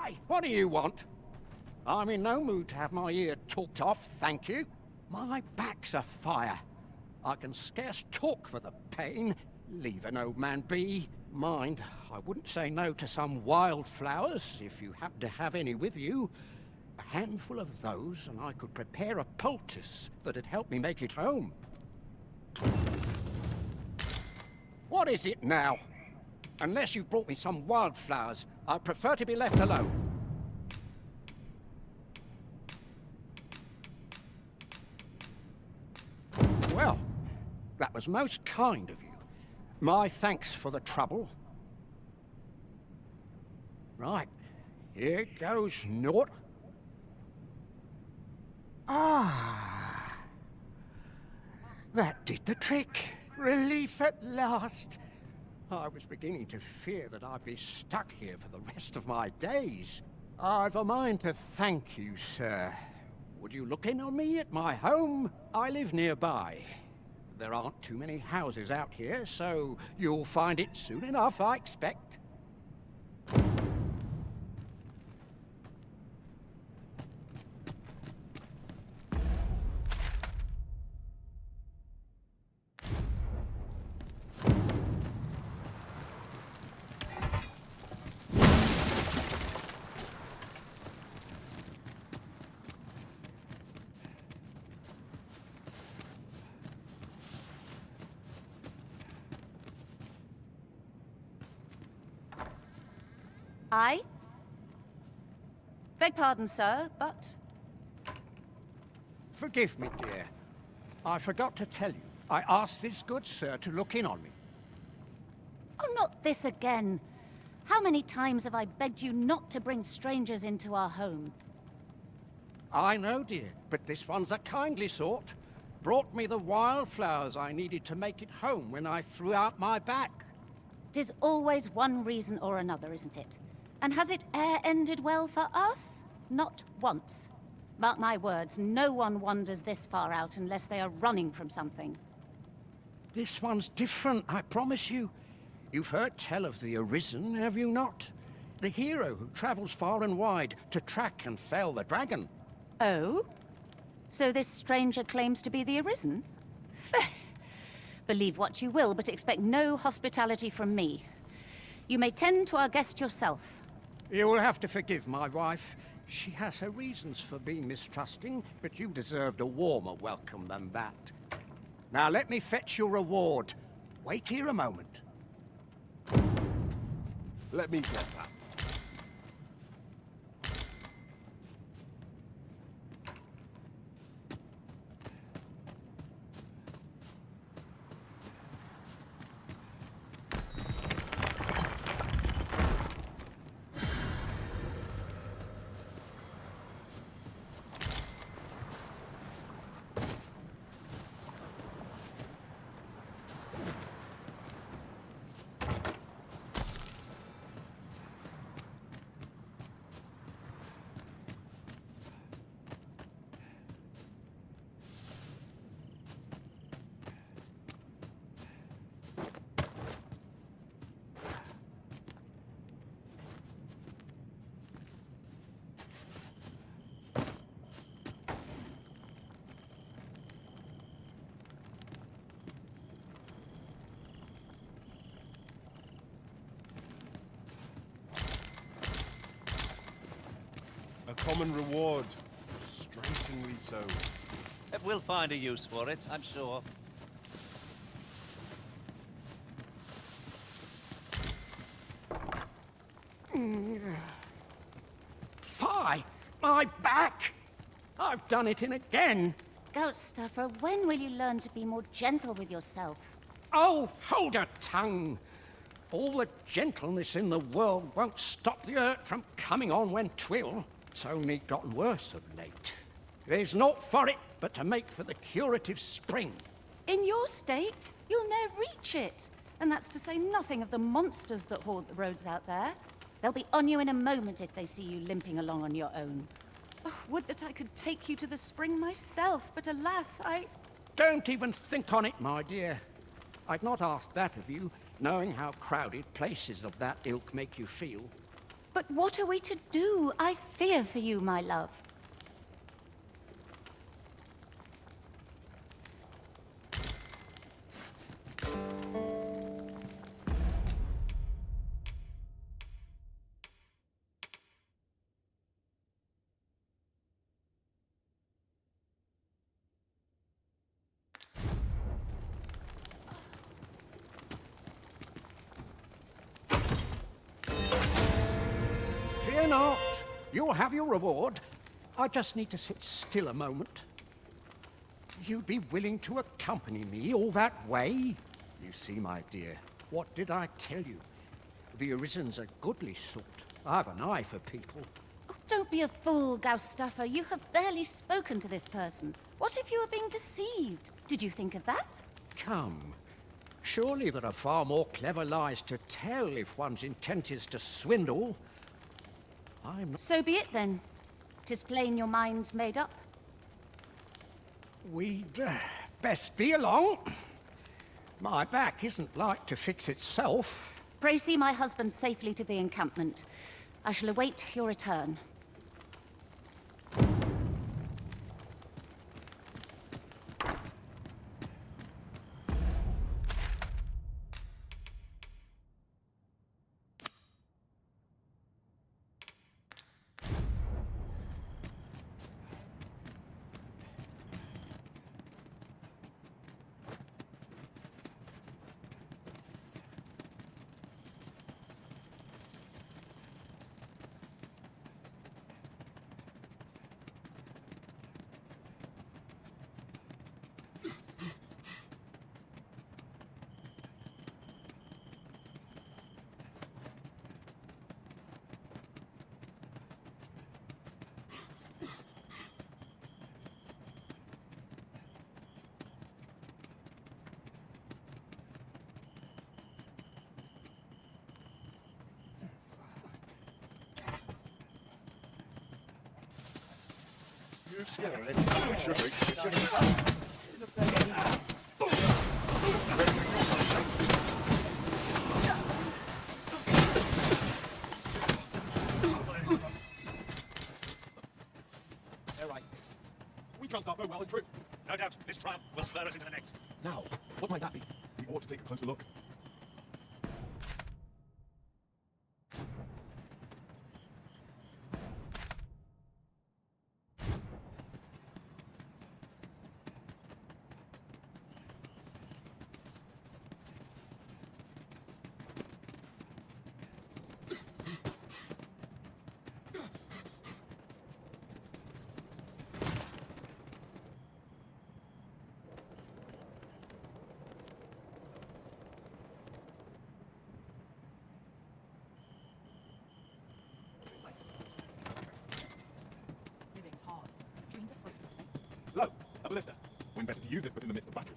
Hi, what do you want? I'm in no mood to have my ear talked off, thank you. My back's afire. I can scarce talk for the pain. Leave an old man be. Mind, I wouldn't say no to some wildflowers, if you happen to have any with you. A handful of those, and I could prepare a poultice that'd help me make it home. What is it now? Unless you've brought me some wildflowers, I'd prefer to be left alone. Well, that was most kind of you. My thanks for the trouble. Right, here goes naught. Ah, that did the trick. Relief at last. I was beginning to fear that I'd be stuck here for the rest of my days. I've a mind to thank you, sir. Would you look in on me at my home? I live nearby. There aren't too many houses out here, so you'll find it soon enough, I expect. I? Beg pardon, sir, but... Forgive me, dear. I forgot to tell you. I asked this good sir to look in on me. Oh, not this again. How many times have I begged you not to bring strangers into our home? I know, dear, but this one's a kindly sort. Brought me the wildflowers I needed to make it home when I threw out my back. 'Tis always one reason or another, isn't it? And has it e'er ended well for us? Not once. Mark my words, no one wanders this far out unless they are running from something. This one's different, I promise you. You've heard tell of the Arisen, have you not? The hero who travels far and wide to track and fell the dragon. Oh? So this stranger claims to be the Arisen? Believe what you will, but expect no hospitality from me. You may tend to our guest yourself. You will have to forgive my wife. She has her reasons for being mistrusting, but you deserved a warmer welcome than that. Now let me fetch your reward. Wait here a moment. Let me get that. A common reward. Frustratingly so. We'll find a use for it, I'm sure. Fie! My back! I've done it in again! Goat stuffer, when will you learn to be more gentle with yourself? Oh, hold your tongue! All the gentleness in the world won't stop the hurt from coming on when 'twill. It's only gotten worse of late. There's naught for it but to make for the curative spring. In your state, you'll ne'er reach it. And that's to say nothing of the monsters that haunt the roads out there. They'll be on you in a moment if they see you limping along on your own. Oh, would that I could take you to the spring myself, but alas, Don't even think on it, my dear. I'd not ask that of you, knowing how crowded places of that ilk make you feel. But what are we to do? I fear for you, my love. Fear not. You'll have your reward. I just need to sit still a moment. You'd be willing to accompany me all that way? You see, my dear, what did I tell you? The Arisen's a goodly sort. I have an eye for people. Oh, don't be a fool, Gaustuffer. You have barely spoken to this person. What if you were being deceived? Did you think of that? Come. Surely there are far more clever lies to tell if one's intent is to swindle. I'm not... So be it then. 'Tis plain your mind's made up. We'd best be along. My back isn't like to fix itself. Pray see my husband safely to the encampment. I shall await your return. We can't start very well and true. No doubt, this triumph will spur us into the next. Now, what might that be? We ought to take a closer look. Lo, a ballista. When better to use this but in the midst of battle?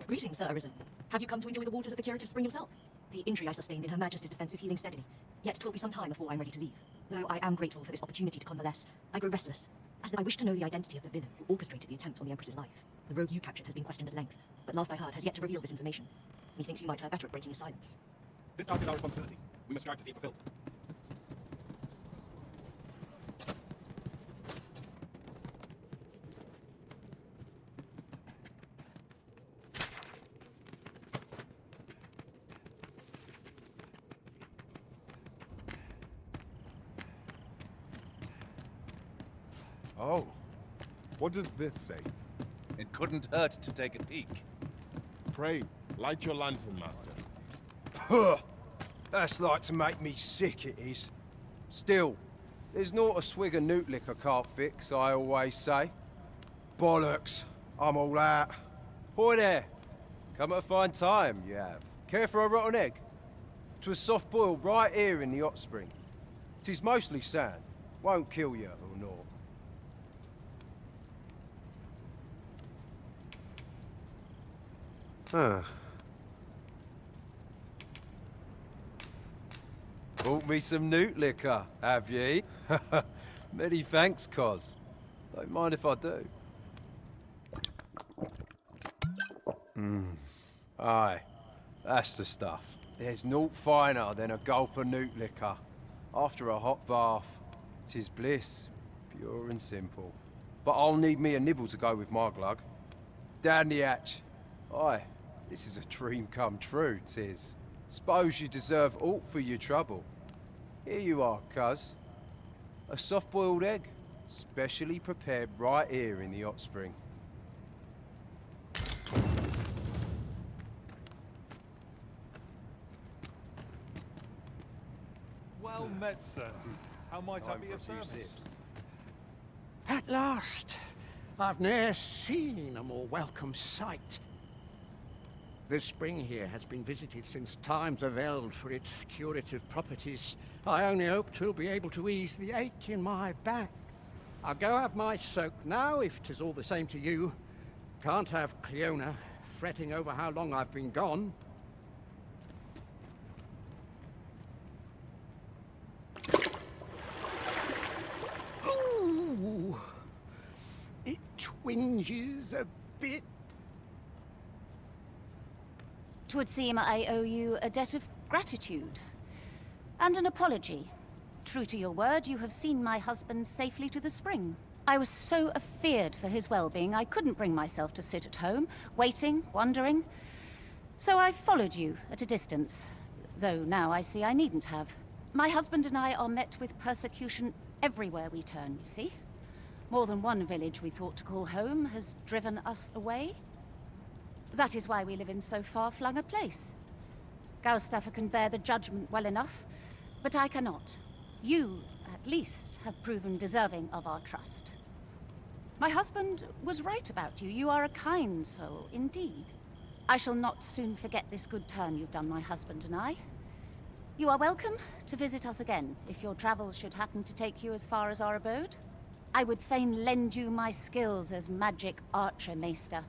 Greetings, Sir Arisen. Have you come to enjoy the waters of the curative spring yourself? The injury I sustained in Her Majesty's defence is healing steadily, yet 'twill be some time before I'm ready to leave. Though I am grateful for this opportunity to convalesce, I grow restless, as I wish to know the identity of the villain who orchestrated the attempt on the Empress's life. The rogue you captured has been questioned at length, but last I heard has yet to reveal this information. Methinks you might fare better at breaking his silence. This task is our responsibility. We must strive to see it fulfilled. Oh, what does this say? It couldn't hurt to take a peek. Pray, light your lantern, Master. Puh! That's like to make me sick, it is. Still, there's not a swig of newt lick I can't fix, I always say. Bollocks, I'm all out. Boy there, come at a fine time, you have. Care for a rotten egg? 'Twas soft boiled right here in the hot spring. 'Tis mostly sand, won't kill you or naught. Huh. Bought me some newt liquor, have ye? Many thanks, Cos. Don't mind if I do. Aye, that's the stuff. There's naught finer than a gulp of newt liquor. After a hot bath, 'tis bliss, pure and simple. But I'll need me a nibble to go with my glug. Down the hatch. Aye, this is a dream come true, 'tis. Suppose you deserve aught for your trouble. Here you are, cuz. A soft-boiled egg, specially prepared right here in the hot spring. Well met, sir. How might I Time be for a of few service? sips. At last! I've ne'er seen a more welcome sight. This spring here has been visited since times of eld for its curative properties. I only hope 'twill be able to ease the ache in my back. I'll go have my soak now, if 'tis all the same to you. Can't have Cliodhna fretting over how long I've been gone. Ooh! It twinges a bit. 'Twould seem I owe you a debt of gratitude. And an apology. True to your word, you have seen my husband safely to the spring. I was so afeared for his well-being, I couldn't bring myself to sit at home, waiting, wondering. So I followed you at a distance, though now I see I needn't have. My husband and I are met with persecution everywhere we turn, you see. More than one village we thought to call home has driven us away. That is why we live in so far-flung a place. Gaustaffer can bear the judgment well enough, but I cannot. You, at least, have proven deserving of our trust. My husband was right about you. You are a kind soul, indeed. I shall not soon forget this good turn you've done my husband and I. You are welcome to visit us again, if your travels should happen to take you as far as our abode. I would fain lend you my skills as Magick archer maester.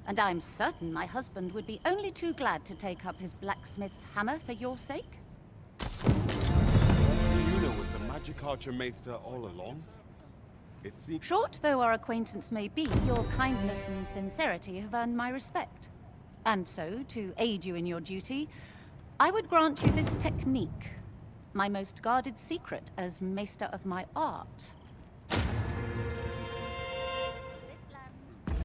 And I'm certain my husband would be only too glad to take up his blacksmith's hammer for your sake. Cliodhna was the Magick Archer Maester all along? It seems... Short though our acquaintance may be, your kindness and sincerity have earned my respect. And so, to aid you in your duty, I would grant you this technique, my most guarded secret as maester of my art.